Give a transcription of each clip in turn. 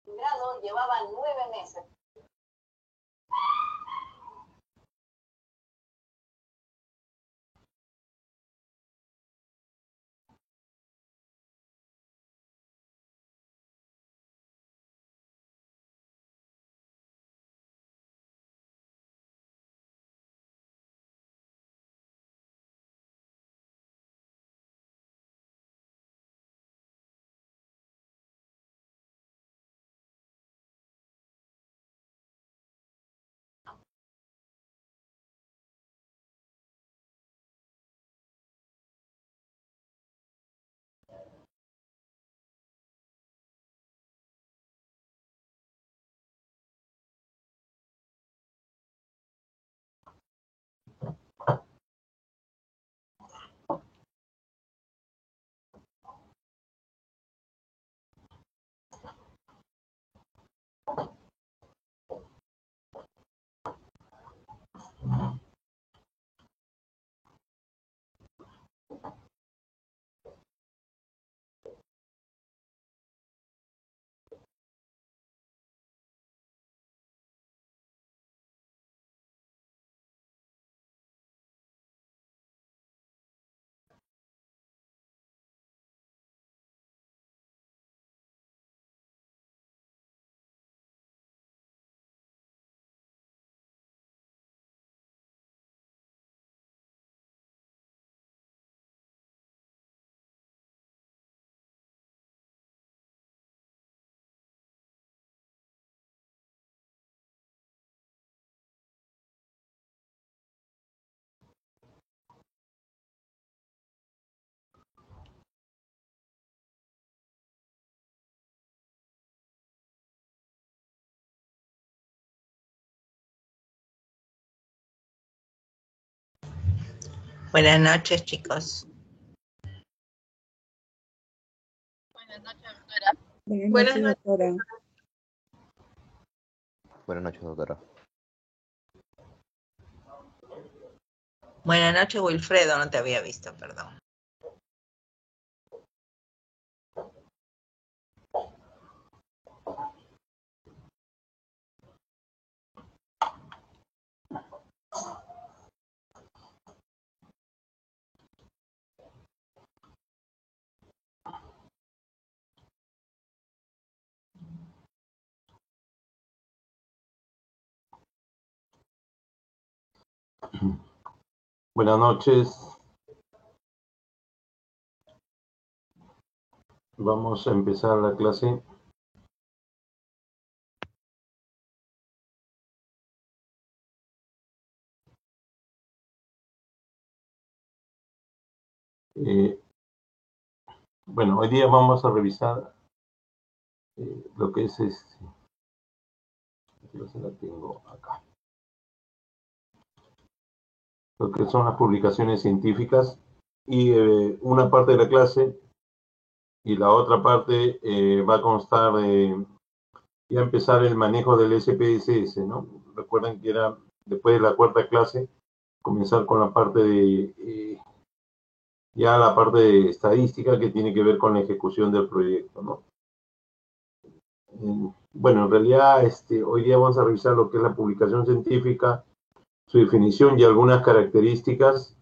Grado llevaba 9 meses. Buenas noches, chicos. Buenas noches, doctora. Buenas noches, doctora. Buenas noches, doctora. Buenas noches, Wilfredo, no te había visto, perdón. Buenas noches. Vamos a empezar la clase. Bueno, hoy día vamos a revisar lo que es la tengo acá. Lo que son las publicaciones científicas y una parte de la clase y la otra parte va a constar de ya empezar el manejo del SPSS, ¿no? Recuerden que era después de la cuarta clase comenzar con la parte de ya la parte de estadística que tiene que ver con la ejecución del proyecto, ¿no? Bueno, en realidad hoy día vamos a revisar lo que es la publicación científica, su definición y algunas características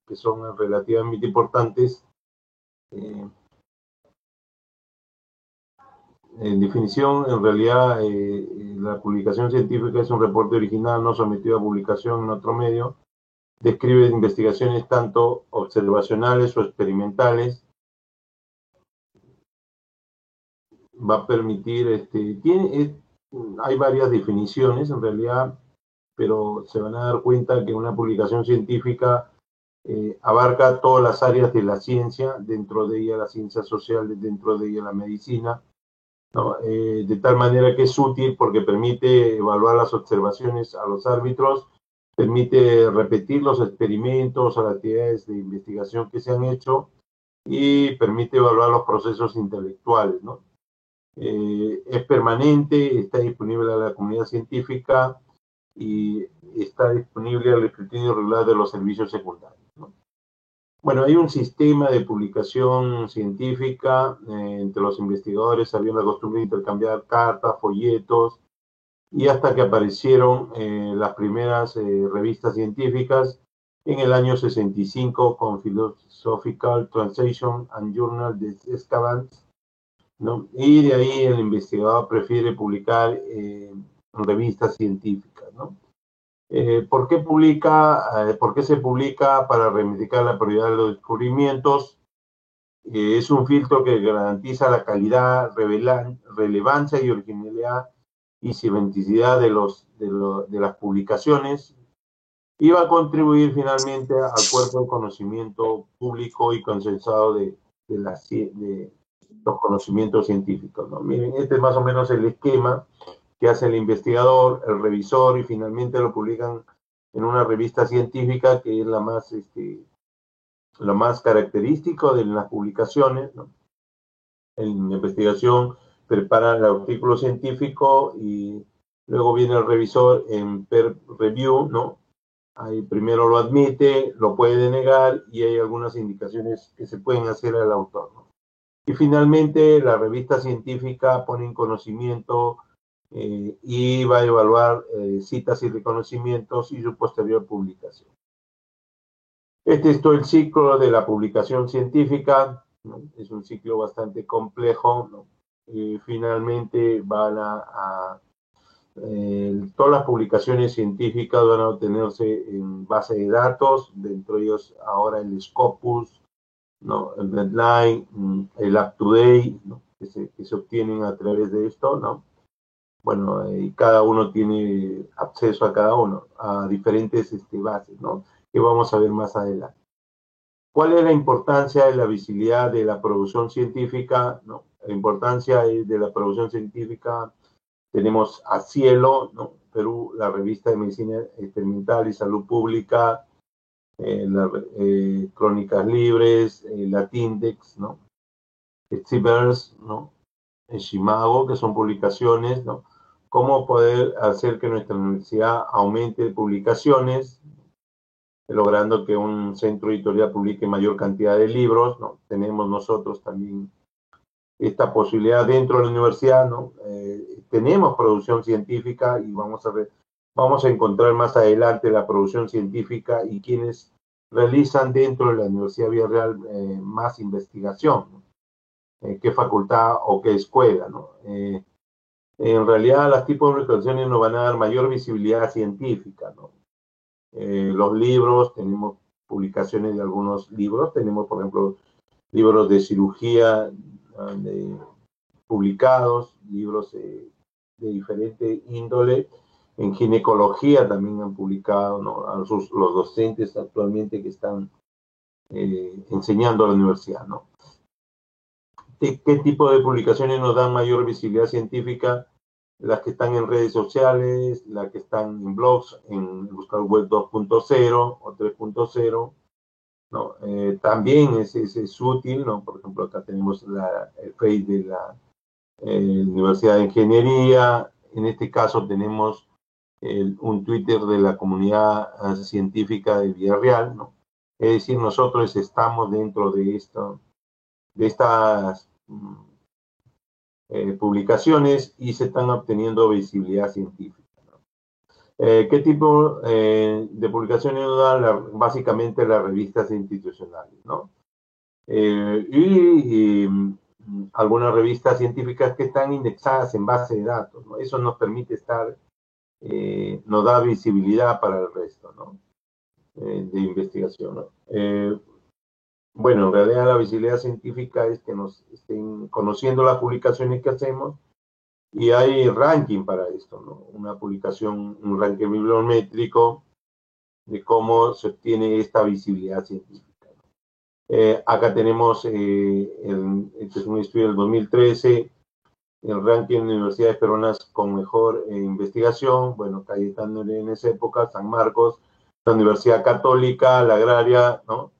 que son relativamente importantes En definición, en realidad, la publicación científica es un reporte original no sometido a publicación en otro medio. Describe investigaciones tanto observacionales o experimentales. Va a permitir, hay varias definiciones en realidad, pero se van a dar cuenta que una publicación científica abarca todas las áreas de la ciencia, dentro de ella la ciencia social, dentro de ella la medicina, ¿no? De tal manera que es útil porque permite evaluar las observaciones a los árbitros, permite repetir los experimentos o las actividades de investigación que se han hecho y permite evaluar los procesos intelectuales, ¿no? Es permanente, está disponible a la comunidad científica y está disponible al escrutinio regular de los servicios secundarios, ¿no? Bueno, hay un sistema de publicación científica, entre los investigadores había la costumbre de intercambiar cartas, folletos, y hasta que aparecieron las primeras revistas científicas en el año 65 con Philosophical Translation and Journal de Escavans, ¿no? Y de ahí el investigador prefiere publicar en revistas científicas, ¿no? ¿Por qué se publica? Para reivindicar la prioridad de los descubrimientos. Es un filtro que garantiza la calidad, relevancia y originalidad y simultaneidad de las publicaciones, y va a contribuir finalmente al cuerpo de conocimiento público y consensado de los conocimientos científicos, ¿no? Miren, este es más o menos el esquema que hace el investigador, el revisor, y finalmente lo publican en una revista científica que es lo más característico de las publicaciones, ¿no? En investigación prepara el artículo científico y luego viene el revisor en peer review, ¿no? Ahí primero lo admite, lo puede denegar y hay algunas indicaciones que se pueden hacer al autor, ¿no? Y finalmente la revista científica pone en conocimiento y va a evaluar citas y reconocimientos y su posterior publicación. Este es todo el ciclo de la publicación científica, ¿no? Es un ciclo bastante complejo, ¿no? Finalmente todas las publicaciones científicas van a obtenerse en base de datos, dentro de ellos ahora el Scopus, ¿no? El Deadline, el UpToDate, ¿no? que se obtienen a través de esto, ¿no? Bueno, y cada uno tiene acceso a cada uno, a diferentes bases, ¿no? Que vamos a ver más adelante. ¿Cuál es la importancia de la visibilidad de la producción científica, ¿no? La importancia de la producción científica, tenemos a Cielo, ¿no? Perú, la revista de Medicina Experimental y Salud Pública, Crónicas Libres, Latindex, ¿no? Cibers, ¿no? Shimago, que son publicaciones, ¿no? Cómo poder hacer que nuestra universidad aumente publicaciones, logrando que un centro editorial publique mayor cantidad de libros, ¿no? Tenemos nosotros también esta posibilidad dentro de la universidad, ¿no? Tenemos producción científica y vamos a encontrar más adelante la producción científica y quienes realizan dentro de la Universidad Villarreal más investigación, ¿no? ¿Qué facultad o qué escuela, ¿no? En realidad, las tipos de publicaciones nos van a dar mayor visibilidad científica, ¿no? Los libros, tenemos publicaciones de algunos libros, tenemos, por ejemplo, libros de cirugía publicados, libros de diferente índole. En ginecología también han publicado, ¿no? Los docentes actualmente que están enseñando a la universidad, ¿no? ¿Qué tipo de publicaciones nos dan mayor visibilidad científica? Las que están en redes sociales, las que están en blogs, en el buscador web 2.0 o 3.0, ¿no? También es útil, ¿no? Por ejemplo, acá tenemos el Face de la Universidad de Ingeniería. En este caso tenemos un Twitter de la comunidad científica de Villarreal, ¿no? Es decir, nosotros estamos dentro de estas publicaciones y se están obteniendo visibilidad científica, ¿no? ¿Qué tipo de publicaciones nos dan? Básicamente las revistas institucionales, ¿no? algunas revistas científicas que están indexadas en base de datos, ¿no? Eso nos permite estar, nos da visibilidad para el resto, ¿no? De investigación, ¿no? Bueno, en realidad la visibilidad científica es que nos estén conociendo las publicaciones que hacemos, y hay ranking para esto, ¿no? Una publicación, un ranking bibliométrico de cómo se obtiene esta visibilidad científica. Acá tenemos, este es un estudio del 2013, el ranking de universidades peruanas con mejor investigación. Bueno, Cayetano en esa época, San Marcos, la Universidad Católica, la Agraria, ¿no?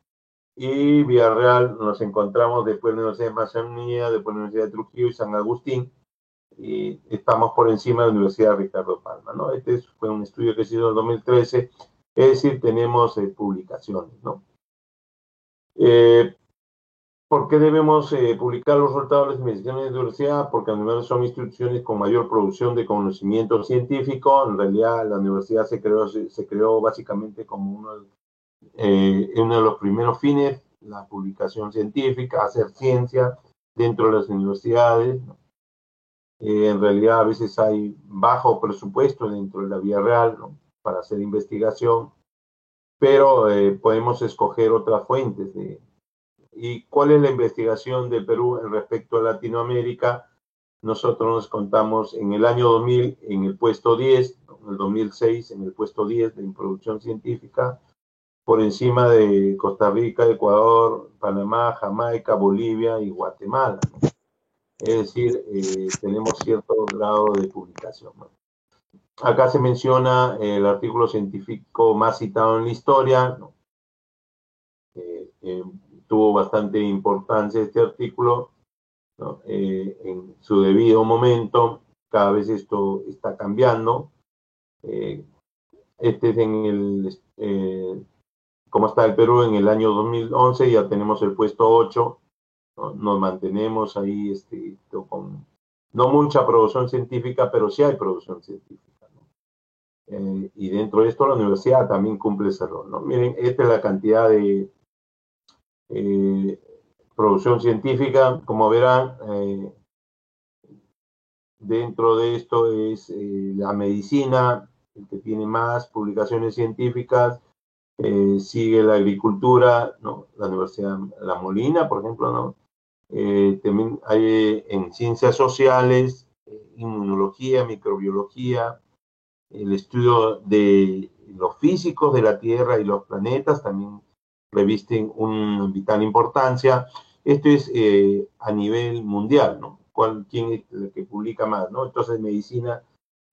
Y Villarreal nos encontramos después de la Universidad de Amazonía, después de la Universidad de Trujillo y San Agustín, y estamos por encima de la Universidad Ricardo Palma, ¿no? Este fue un estudio que se hizo en el 2013, es decir, tenemos publicaciones, ¿no? ¿Por qué debemos publicar los resultados de las investigaciones de la universidad? Porque las universidades son instituciones con mayor producción de conocimiento científico. En realidad, la universidad se creó básicamente como uno de los primeros fines, la publicación científica, hacer ciencia dentro de las universidades, ¿no? En realidad, a veces hay bajo presupuesto dentro de la vía real, ¿no? Para hacer investigación, pero podemos escoger otras fuentes de... ¿Y cuál es la investigación del Perú en respecto a Latinoamérica? Nosotros nos contamos en el año 2000 en el puesto 10, en el 2006 en el puesto 10 de producción científica, por encima de Costa Rica, Ecuador, Panamá, Jamaica, Bolivia y Guatemala, ¿no? Es decir, tenemos cierto grado de publicación, ¿no? Acá se menciona el artículo científico más citado en la historia, ¿no? Tuvo bastante importancia este artículo, ¿no? En su debido momento. Cada vez esto está cambiando. Este es en el, ¿cómo está el Perú en el año 2011? Ya tenemos el puesto 8, ¿no? Nos mantenemos ahí con no mucha producción científica, pero sí hay producción científica, ¿no? Y dentro de esto la universidad también cumple ese rol, ¿no? Miren, esta es la cantidad de producción científica. Como verán, dentro de esto es la medicina, el que tiene más publicaciones científicas, sigue la agricultura, ¿no? La Universidad La Molina, por ejemplo, ¿no? También hay en ciencias sociales, inmunología, microbiología, el estudio de los físicos de la Tierra y los planetas también revisten una vital importancia. Esto es a nivel mundial, ¿no? ¿Quién es el que publica más, ¿no? Entonces, medicina,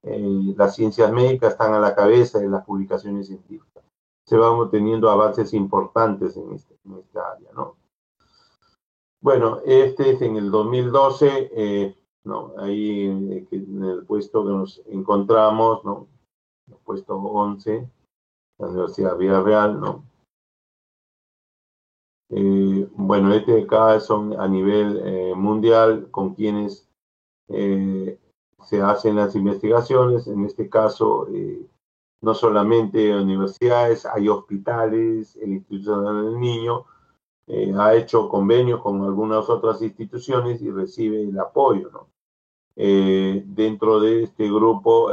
las ciencias médicas están a la cabeza de las publicaciones científicas. Se van teniendo avances importantes en esta área, ¿no? Bueno, este es en el 2012, ¿no? Ahí en el puesto que nos encontramos, ¿no? El puesto 11, la Universidad Villarreal, ¿no? Bueno, este de acá son a nivel mundial con quienes se hacen las investigaciones. En este caso, no solamente universidades, hay hospitales, el Instituto Nacional del Niño ha hecho convenios con algunas otras instituciones y recibe el apoyo, ¿no? Dentro de este grupo,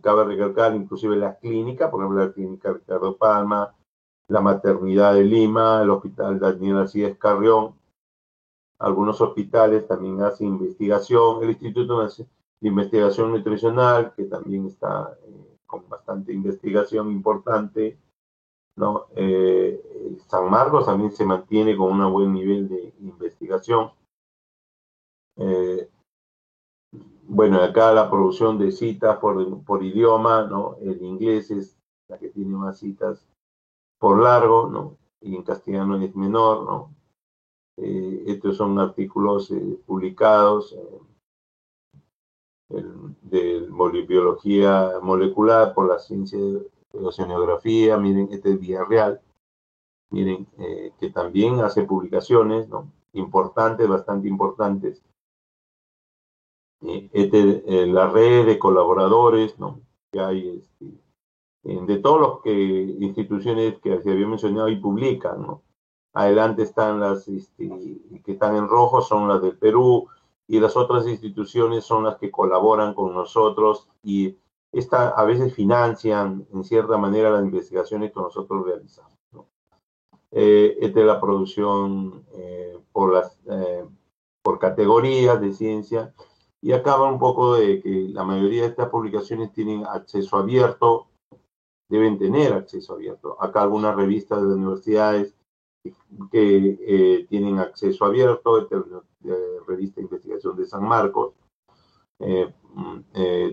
cabe recalcar inclusive las clínicas, por ejemplo, la clínica Ricardo Palma, la maternidad de Lima, el hospital Daniel Alcides Carrión. Algunos hospitales también hacen investigación, el Instituto de Investigación Nutricional, que también está con bastante investigación importante, ¿no? San Marcos también se mantiene con un buen nivel de investigación. Bueno, acá la producción de citas por idioma, ¿no? El inglés es la que tiene más citas por largo, ¿no? Y en castellano es menor, ¿no? Estos son artículos publicados de biología molecular por la ciencia de oceanografía. Miren, este es Villarreal. Miren, que también hace publicaciones, ¿no? Importantes, bastante importantes. La red de colaboradores, ¿no? Que hay de todas las instituciones que se había mencionado y publican, ¿no? Adelante están las que están en rojo, son las del Perú, y las otras instituciones son las que colaboran con nosotros y a veces financian en cierta manera las investigaciones que nosotros realizamos, ¿no? Esta es la producción por categorías de ciencia, y acá va un poco de que la mayoría de estas publicaciones tienen acceso abierto, deben tener acceso abierto. Acá algunas revistas de las universidades que tienen acceso abierto, esta es la revista de investigación de San Marcos,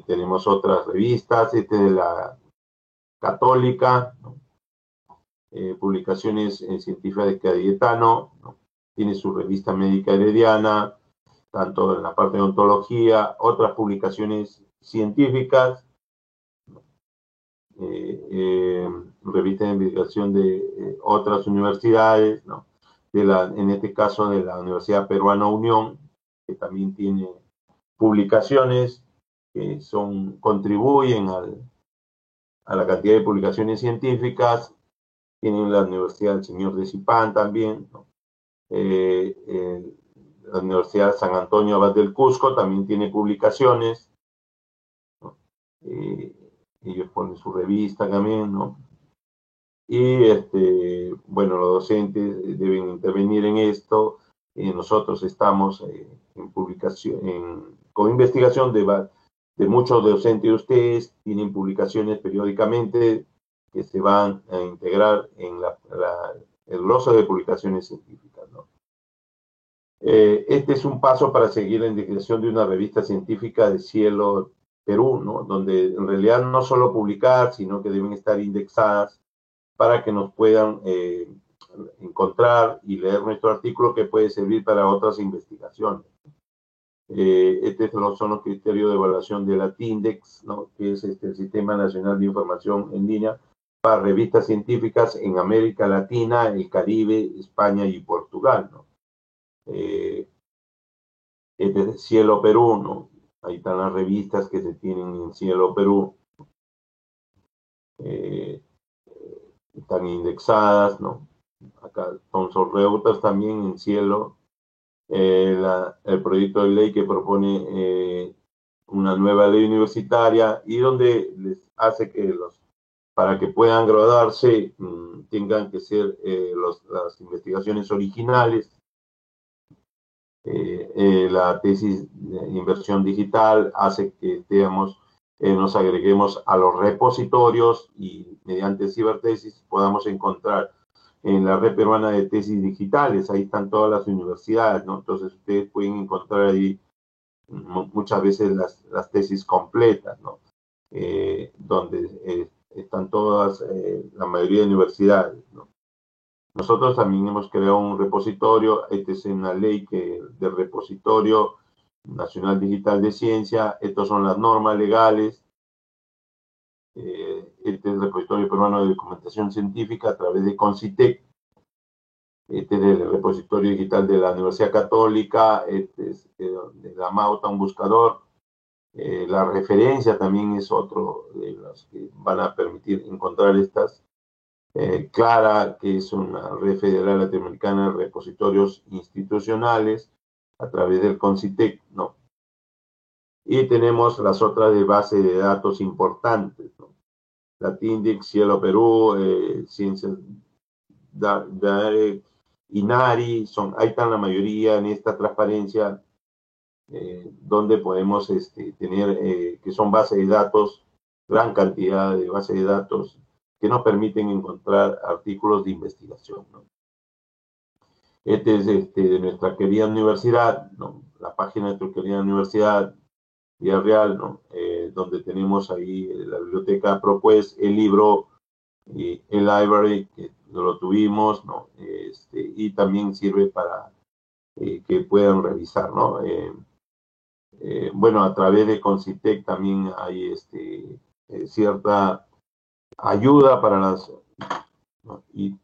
tenemos otras revistas, esta es de la Católica, ¿no? Publicaciones científicas de Cayetano, ¿no? Tiene su revista médica herediana, tanto en la parte de ontología, otras publicaciones científicas, revista de investigación de otras universidades, ¿no? En este caso de la Universidad Peruana Unión, que también tiene publicaciones que contribuyen a la cantidad de publicaciones científicas. Tienen la Universidad del Señor de Zipán también, ¿no? La Universidad de San Antonio Abad del Cusco también tiene publicaciones, ¿no? Ellos ponen su revista también, ¿no? Y bueno, los docentes deben intervenir en esto. Nosotros estamos en publicación, con investigación de muchos docentes de ustedes, tienen publicaciones periódicamente que se van a integrar en el gloso de publicaciones científicas, ¿no? Este es un paso para seguir la integración de una revista científica de Cielo Perú, ¿no? Donde en realidad no solo publicar, sino que deben estar indexadas para que nos puedan encontrar y leer nuestro artículo, que puede servir para otras investigaciones. Estos son los criterios de evaluación de la TINDEX, ¿no? Que es el Sistema Nacional de Información en Línea para revistas científicas en América Latina, el Caribe, España y Portugal, ¿no? Este es Cielo Perú, ¿no? Ahí están las revistas que se tienen en Cielo Perú. Están indexadas, ¿no? Acá Thomson Reuters también en Cielo. El proyecto de ley que propone una nueva ley universitaria y donde les hace que para que puedan graduarse tengan que ser las investigaciones originales. La tesis de inversión digital hace que nos agreguemos a los repositorios y mediante cibertesis podamos encontrar en la red peruana de tesis digitales. Ahí están todas las universidades, ¿no? Entonces ustedes pueden encontrar ahí muchas veces las tesis completas, ¿no? Donde están todas, la mayoría de universidades, ¿no? Nosotros también hemos creado un repositorio. Esta es una ley del repositorio nacional digital de ciencia. Estas son las normas legales. Este es el repositorio peruano de documentación científica a través de CONCITEC. Este es el repositorio digital de la Universidad Católica. Este es de la Mauta, un buscador. La referencia también es otro de los que van a permitir encontrar estas. Clara, que es una red federal latinoamericana de repositorios institucionales a través del CONCITEC, ¿no? Y tenemos las otras de base de datos importantes, ¿no? La TINDEX, Cielo Perú, Ciencias INARI, ahí están la mayoría en esta transparencia, donde podemos tener, que son bases de datos, gran cantidad de bases de datos que nos permiten encontrar artículos de investigación, ¿no? Este es de nuestra querida universidad, ¿no? La página de nuestra querida universidad, Villarreal, ¿no? Donde tenemos ahí la biblioteca ProQuest, el libro, el library, que lo tuvimos, ¿no? Y también sirve para que puedan revisar, ¿no? Bueno, a través de CONCITEC también hay cierta ayuda para ¿no? Y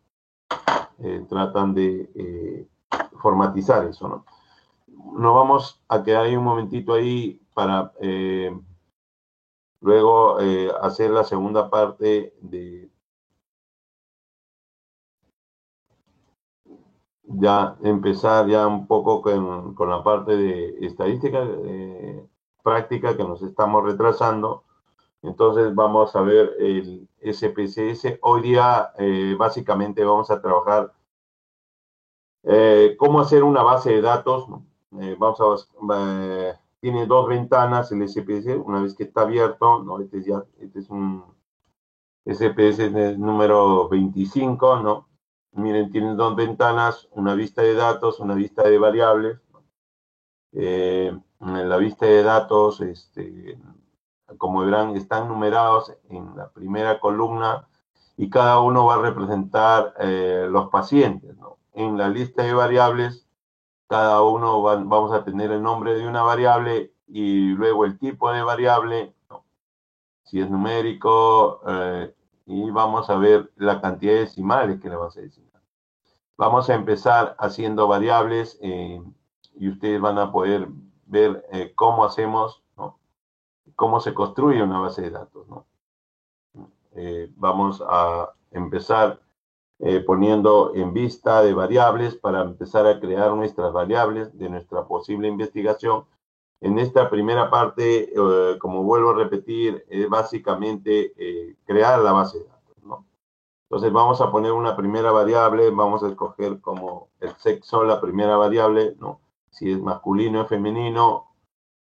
tratan de formatizar eso, ¿no? Nos vamos a quedar ahí un momentito ahí para luego hacer la segunda parte ya empezar ya un poco con la parte de estadística práctica que nos estamos retrasando. Entonces vamos a ver el SPSS. Hoy día básicamente vamos a trabajar cómo hacer una base de datos. Tiene dos ventanas el SPSS. Una vez que está abierto, ¿no? Este es un SPSS número 25, ¿no? Miren, tiene dos ventanas, una vista de datos, una vista de variables. En la vista de datos, como verán, están numerados en la primera columna y cada uno va a representar los pacientes, ¿no? En la lista de variables, cada uno vamos a tener el nombre de una variable y luego el tipo de variable, ¿no? Si es numérico, y vamos a ver la cantidad de decimales que le vamos a designar. Vamos a empezar haciendo variables y ustedes van a poder ver cómo hacemos, ¿no? Cómo se construye una base de datos, ¿no? Vamos a empezar poniendo en vista de variables para empezar a crear nuestras variables de nuestra posible investigación. En esta primera parte, como vuelvo a repetir, es básicamente crear la base de datos, ¿no? Entonces vamos a poner una primera variable, vamos a escoger como el sexo la primera variable, ¿no? Si es masculino o femenino,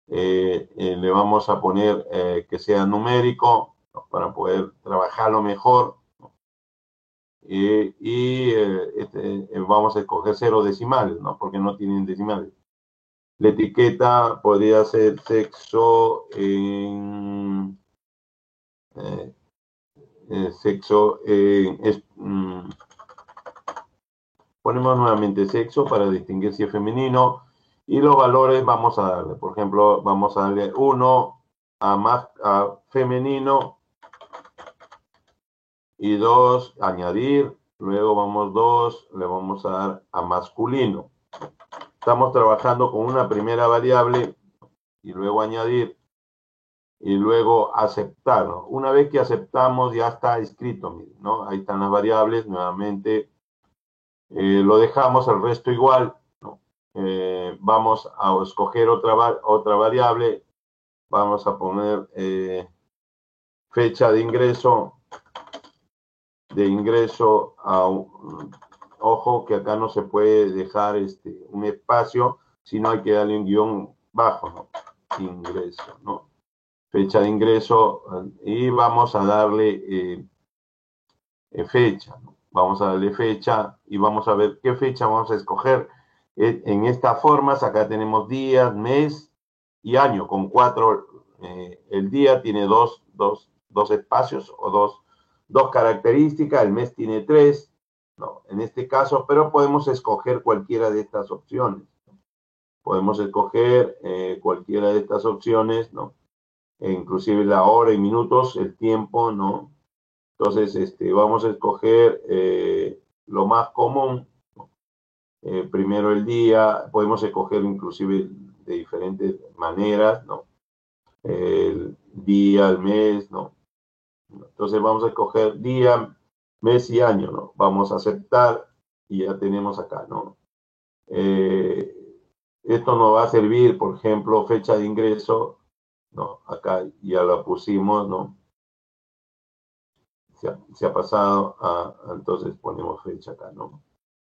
le vamos a poner que sea numérico, ¿no? Para poder trabajarlo mejor, ¿no? Vamos a escoger 0 decimales, ¿no? Porque no tienen decimales. La etiqueta podría ser sexo en ponemos nuevamente sexo para distinguir si es femenino y los valores vamos a darle, por ejemplo, vamos a darle 1 a femenino y 2 añadir, luego vamos 2, le vamos a dar a masculino. Estamos trabajando con una primera variable y luego añadir y luego aceptar, ¿no? Una vez que aceptamos ya está escrito, ¿no? Ahí están las variables, nuevamente lo dejamos el resto igual, ¿no? Vamos a escoger otra variable, vamos a poner fecha de ingreso ojo que acá no se puede dejar un espacio, sino hay que darle un guión bajo, ¿no? Ingreso, ¿no? Fecha de ingreso y vamos a darle fecha, ¿no? Vamos a darle fecha y vamos a ver qué fecha vamos a escoger. En estas formas, acá tenemos días, mes y año, con 4. El día tiene dos espacios o dos características, el mes tiene 3, ¿no? En este caso, pero podemos escoger cualquiera de estas opciones. Podemos escoger cualquiera de estas opciones, ¿no? Inclusive la hora y minutos, el tiempo, ¿no? Entonces, vamos a escoger lo más común. Primero el día, podemos escoger inclusive de diferentes maneras, ¿no? El día, el mes, ¿no? Entonces vamos a escoger día, mes y año, ¿no? Vamos a aceptar y ya tenemos acá, ¿no? Esto nos va a servir, por ejemplo, fecha de ingreso, ¿no? Acá ya la pusimos, ¿no? Se ha pasado entonces ponemos fecha acá, ¿no?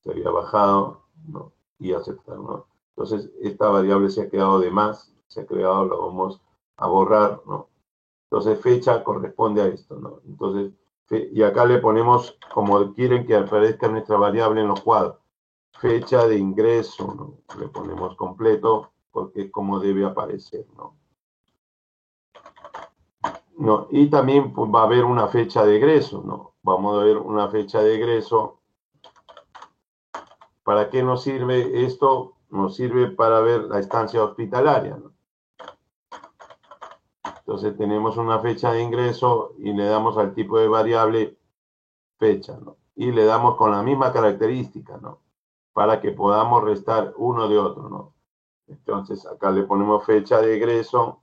Se había bajado, ¿no? Y aceptar, ¿no? Entonces, esta variable se ha quedado de más, se ha creado, lo vamos a borrar, ¿no? Entonces, fecha corresponde a esto, ¿no? Entonces, y acá le ponemos, como quieren que aparezca nuestra variable en los cuadros, fecha de ingreso, ¿no? Le ponemos completo, porque es como debe aparecer, ¿no? No, y también pues, va a haber una fecha de egreso, ¿no? Vamos a ver una fecha de egreso. ¿Para qué nos sirve esto? Nos sirve para ver la estancia hospitalaria, ¿no? Entonces tenemos una fecha de ingreso y le damos al tipo de variable fecha, ¿no? Y le damos con la misma característica, ¿no? Para que podamos restar uno de otro, ¿no? Entonces acá le ponemos fecha de egreso.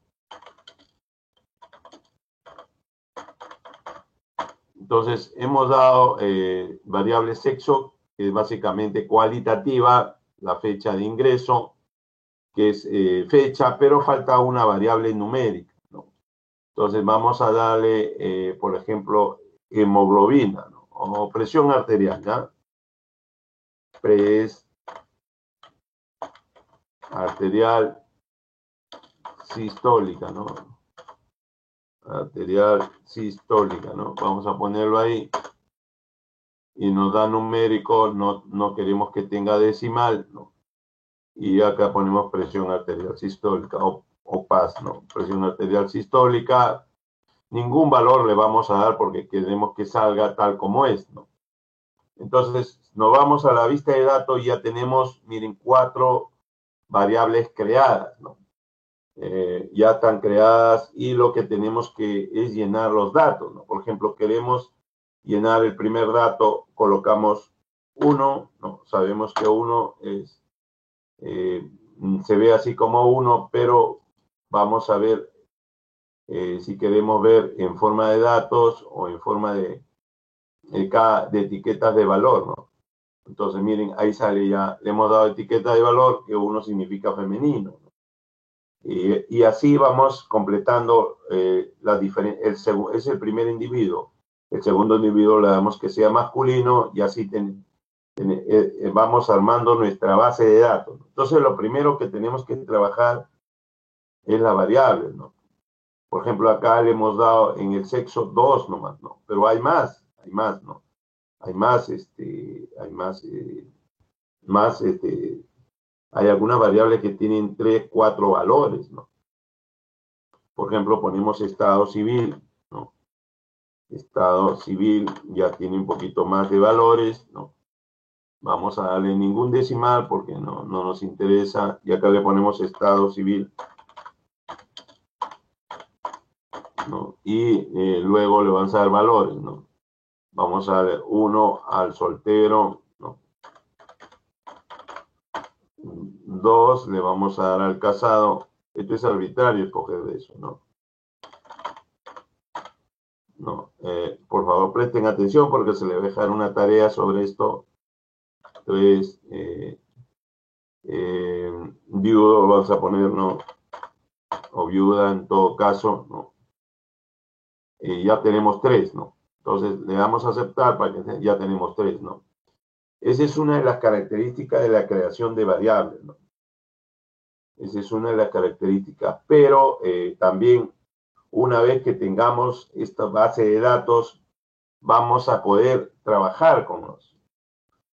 Entonces hemos dado variable sexo que es básicamente cualitativa, la fecha de ingreso, que es fecha, pero falta una variable numérica, ¿no? Entonces vamos a darle, por ejemplo, hemoglobina, ¿no? O presión arterial, ¿ya? Arterial sistólica, ¿no? Arterial sistólica, ¿no? Vamos a ponerlo ahí. Y nos da numérico, no queremos que tenga decimal, ¿no? Y acá ponemos presión arterial sistólica o PAS, ¿no? Presión arterial sistólica, ningún valor le vamos a dar porque queremos que salga tal como es, ¿no? Entonces, nos vamos a la vista de datos y ya tenemos, miren, 4 variables creadas, ¿no? Ya están creadas y lo que tenemos que es llenar los datos, ¿no? Por ejemplo, queremos llenar el primer dato, colocamos 1, ¿no? Sabemos que 1 es, se ve así como 1, pero vamos a ver si queremos ver en forma de datos o en forma de etiquetas de valor, ¿no? Entonces, miren, ahí sale ya, le hemos dado etiqueta de valor, que 1 significa femenino, ¿no? Y así vamos completando la diferencia. Es el primer individuo. El segundo individuo le damos que sea masculino y así vamos armando nuestra base de datos. Entonces, lo primero que tenemos que trabajar es la variable, ¿no? Por ejemplo, acá le hemos dado en el sexo 2 nomás, ¿no? Pero hay más, ¿no? Hay algunas variables que tienen 3, 4 valores, ¿no? Por ejemplo, ponemos estado civil, ¿no? Estado civil ya tiene un poquito más de valores, ¿no? Vamos a darle ningún decimal porque no nos interesa. Y acá le ponemos estado civil, ¿no? Y luego le vamos a dar valores, ¿no? Vamos a darle 1 al soltero, ¿no? 2 le vamos a dar al casado. Esto es arbitrario escoger de eso, ¿no? Por favor, presten atención porque se le va a dejar una tarea sobre esto. Entonces, viudo vamos a poner, ¿no? O viuda en todo caso, ¿no? Ya tenemos 3, ¿no? Entonces, le damos a aceptar para que ya tenemos 3, ¿no? Esa es una de las características de la creación de variables, ¿no? Esa es una de las características, pero también una vez que tengamos esta base de datos, vamos a poder trabajar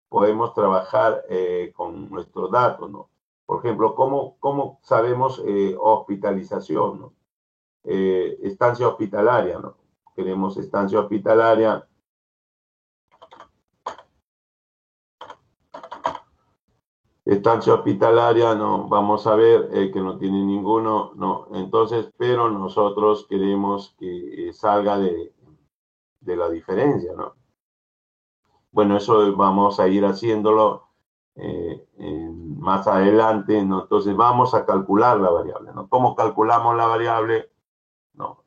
podemos trabajar con nuestros datos, ¿no? Por ejemplo, ¿cómo sabemos hospitalización, ¿no? Estancia hospitalaria, ¿no? Queremos estancia hospitalaria. Estancia hospitalaria, no, vamos a ver que no tiene ninguno, no. Entonces, pero nosotros queremos que salga de la diferencia, ¿no? Bueno, eso vamos a ir haciéndolo más adelante, ¿no? Entonces vamos a calcular la variable, ¿no? ¿Cómo calculamos la variable? No,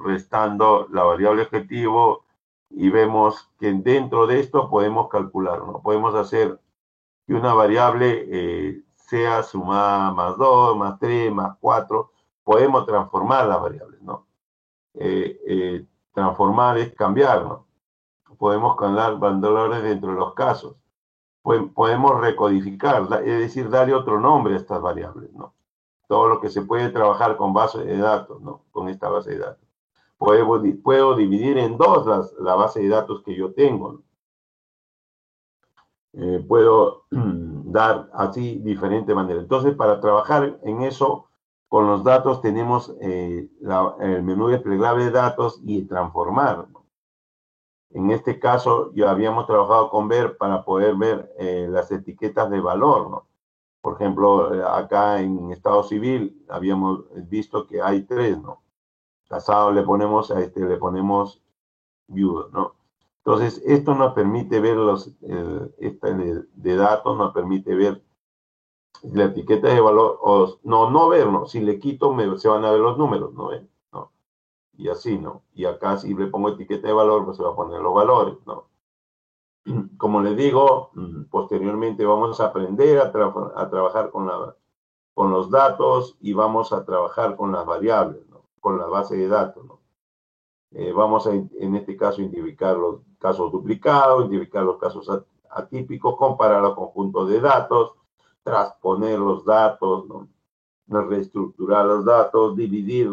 restando la variable objetivo y vemos que dentro de esto podemos calcular, ¿no? Podemos hacer que una variable sea sumada más 2, más 3, más 4. Podemos transformar las variables, ¿no? Transformar es cambiar, ¿no? Podemos cambiar valores dentro de los casos. Podemos recodificar, es decir, darle otro nombre a estas variables, ¿no? Todo lo que se puede trabajar con base de datos, ¿no? Con esta base de datos. Puedo dividir en 2 la base de datos que yo tengo, ¿no? Puedo dar así diferente manera. Entonces, para trabajar en eso, con los datos tenemos el menú desplegable de datos y transformar, ¿no? En este caso, ya habíamos trabajado con ver para poder ver las etiquetas de valor, ¿no? Por ejemplo, acá en estado civil habíamos visto que hay 3, ¿no? Casado le ponemos viudo, ¿no? Entonces, esto nos permite ver de datos, nos permite ver la etiqueta de valor, no verlo, si le quito se van a ver los números, ¿no? ¿No? Y así, ¿no? Y acá si le pongo etiqueta de valor, pues se va a poner los valores, ¿no? como les digo, posteriormente vamos a aprender a trabajar con los datos y vamos a trabajar con las variables, ¿no? Con la base de datos, ¿no? Vamos a, en este caso, identificar los casos duplicados, identificar los casos atípicos, comparar los conjuntos de datos, transponer los datos, ¿no? Reestructurar los datos, dividir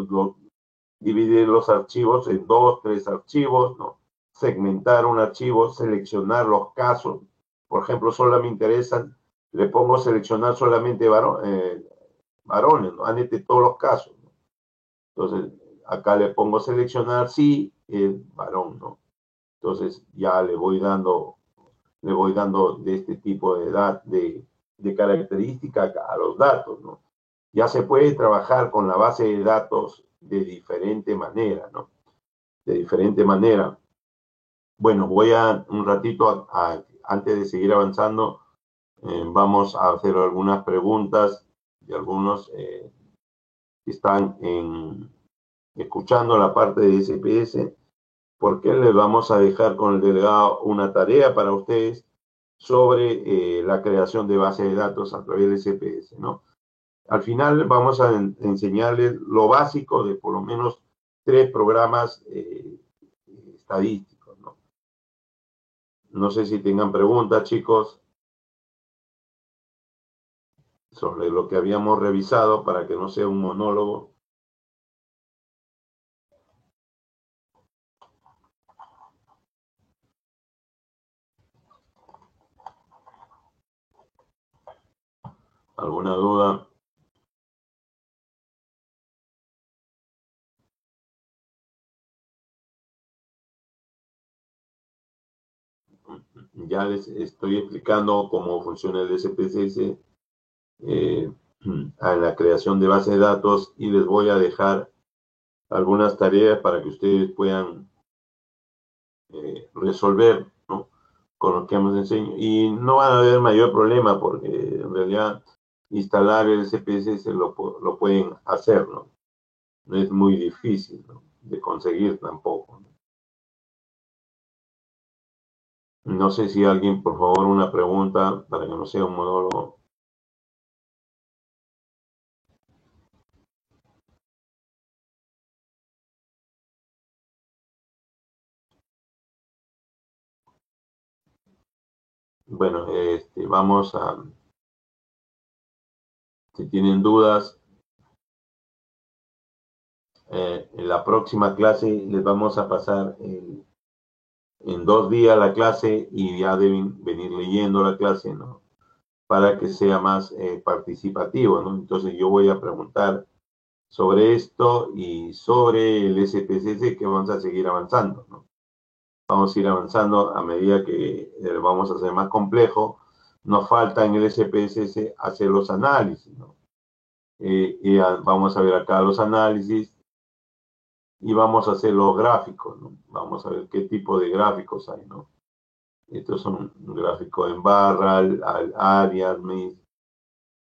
los archivos en 2, 3 archivos, ¿no? Segmentar un archivo, seleccionar los casos. Por ejemplo, solo me interesan, le pongo seleccionar solamente varones, ¿no? Anete todos los casos, ¿no? Entonces, acá le pongo seleccionar sí, el varón, ¿no? Entonces, ya le voy dando de este tipo de característica a los datos, ¿no? Ya se puede trabajar con la base de datos de diferente manera, ¿no? De diferente manera. Bueno, voy a un ratito, antes de seguir avanzando, vamos a hacer algunas preguntas de algunos que están escuchando la parte de SPS, porque les vamos a dejar con el delegado una tarea para ustedes sobre la creación de base de datos a través de SPS, ¿no? Al final vamos a enseñarles lo básico de por lo menos 3 programas estadísticos, ¿no? No sé si tengan preguntas, chicos, sobre lo que habíamos revisado para que no sea un monólogo. ¿Alguna duda? Ya les estoy explicando cómo funciona el SPSS a la creación de base de datos y les voy a dejar algunas tareas para que ustedes puedan resolver, ¿no? Con lo que hemos enseñado. Y no van a haber mayor problema porque en realidad instalar el SPSS lo pueden hacer, ¿no? No es muy difícil, ¿no? De conseguir tampoco, ¿no? No sé si alguien, por favor, una pregunta para que no sea un monólogo. Bueno, vamos a, si tienen dudas, en la próxima clase les vamos a pasar en 2 días la clase y ya deben venir leyendo la clase, ¿no? Para que sea más participativo, ¿no? Entonces yo voy a preguntar sobre esto y sobre el SPSS que vamos a seguir avanzando, ¿no? Vamos a ir avanzando a medida que vamos a hacer más complejo. Nos falta en el SPSS hacer los análisis, ¿no? Y vamos a ver acá los análisis y vamos a hacer los gráficos, ¿no? Vamos a ver qué tipo de gráficos hay, ¿no? Estos son gráficos en barra, al área, al mes.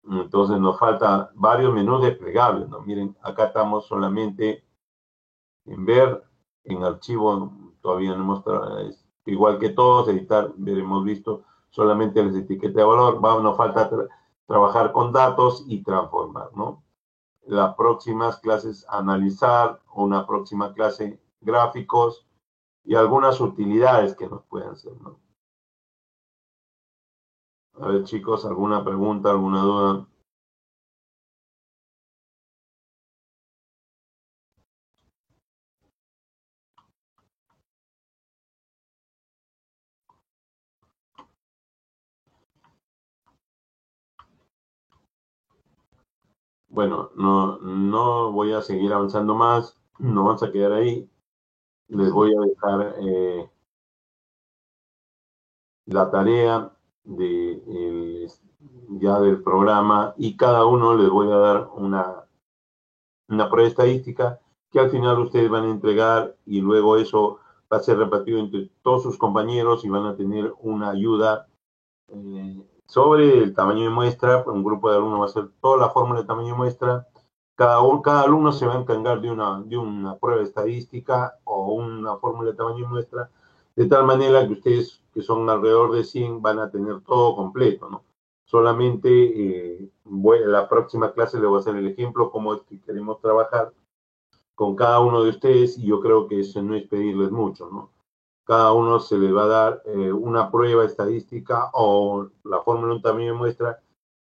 Entonces nos falta varios menús desplegables, ¿no? Miren, acá estamos solamente en ver, en archivo, todavía no hemos, igual que todos, editar, hemos visto solamente las etiquetas de valor. Nos falta trabajar con datos y transformar, ¿no? Las próximas clases analizar, una próxima clase gráficos y algunas utilidades que nos puedan hacer, ¿no? A ver, chicos, ¿alguna pregunta, alguna duda? Bueno, no voy a seguir avanzando más, no vamos a quedar ahí. Les voy a dejar la tarea ya del programa y cada uno les voy a dar una prueba estadística que al final ustedes van a entregar y luego eso va a ser repartido entre todos sus compañeros y van a tener una ayuda sobre el tamaño de muestra. Un grupo de alumnos va a hacer toda la fórmula de tamaño de muestra. Cada alumno se va a encargar de una prueba estadística o una fórmula de tamaño de muestra De tal manera que ustedes, que son alrededor de 100, van a tener todo completo, ¿no? Solamente la próxima clase les voy a hacer el ejemplo, cómo es que queremos trabajar con cada uno de ustedes, y yo creo que eso no es pedirles mucho, ¿no? Cada uno se le va a dar una prueba estadística o la fórmula también muestra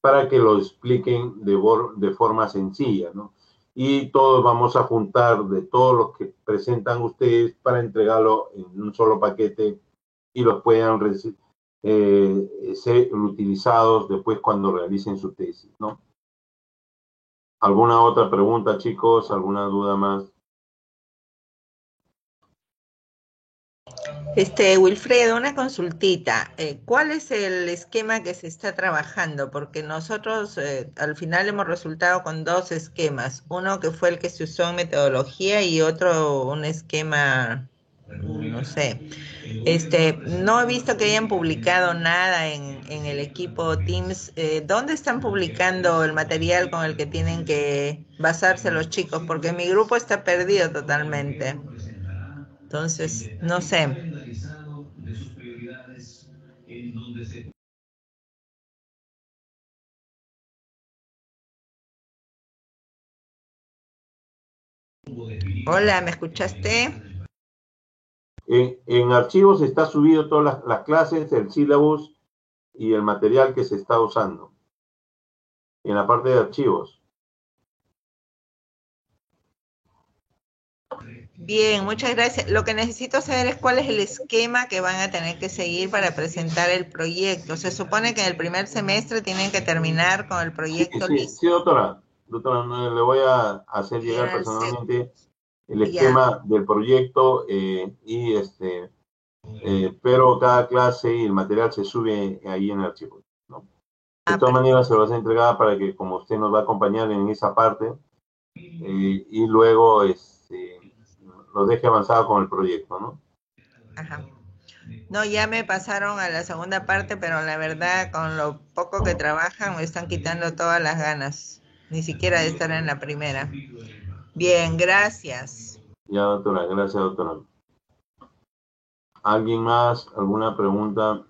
para que lo expliquen de forma sencilla, ¿no? Y todos vamos a juntar de todos los que presentan ustedes para entregarlo en un solo paquete y los puedan ser utilizados después cuando realicen su tesis, ¿no? ¿Alguna otra pregunta, chicos? ¿Alguna duda más? Wilfredo, una consultita. ¿Cuál es el esquema que se está trabajando? Porque nosotros al final hemos resultado con dos esquemas. Uno que fue el que se usó en metodología y otro un esquema, no sé. No he visto que hayan publicado nada en el equipo Teams. ¿Dónde están publicando el material con el que tienen que basarse los chicos? Porque mi grupo está perdido totalmente. Entonces, no sé. Hola, ¿me escuchaste? En archivos está subido todas las clases, el syllabus y el material que se está usando. En la parte de archivos. Bien, muchas gracias. Lo que necesito saber es cuál es el esquema que van a tener que seguir para presentar el proyecto. Se supone que en el primer semestre tienen que terminar con el proyecto listo. Sí, doctora. Doctora, le voy a hacer llegar personalmente el esquema del proyecto pero cada clase y el material se sube ahí en el archivo, ¿no? De todas maneras, se lo vas a entregar para que, como usted nos va a acompañar en esa parte, y luego los deje avanzado con el proyecto, ¿no? Ajá. No, ya me pasaron a la segunda parte, pero la verdad, con lo poco que trabajan, me están quitando todas las ganas, ni siquiera de estar en la primera. Bien, gracias. Ya, doctora, gracias, doctora. ¿Alguien más? ¿Alguna pregunta?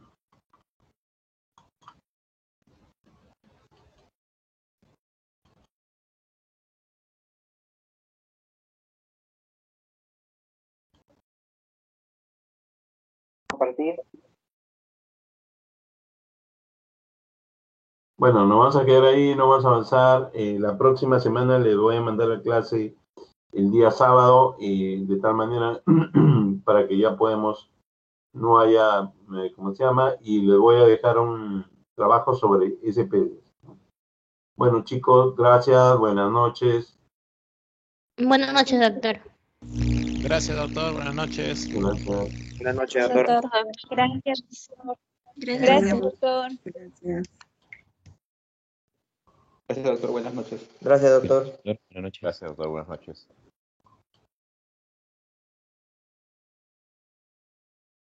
Compartir. Bueno, nos vamos a quedar ahí, no vamos a avanzar. La próxima semana les voy a mandar la clase el día sábado, de tal manera para que ya podemos, no haya, ¿cómo se llama? Y les voy a dejar un trabajo sobre ese PDF. Bueno, chicos, gracias, buenas noches. Buenas noches, doctor. Gracias, doctor. Buenas noches. Gracias. Buenas noches, doctor. Gracias. Gracias, doctor. Gracias. Gracias, doctor. Buenas noches. Gracias, doctor. Buenas noches. Gracias, doctor. Buenas noches.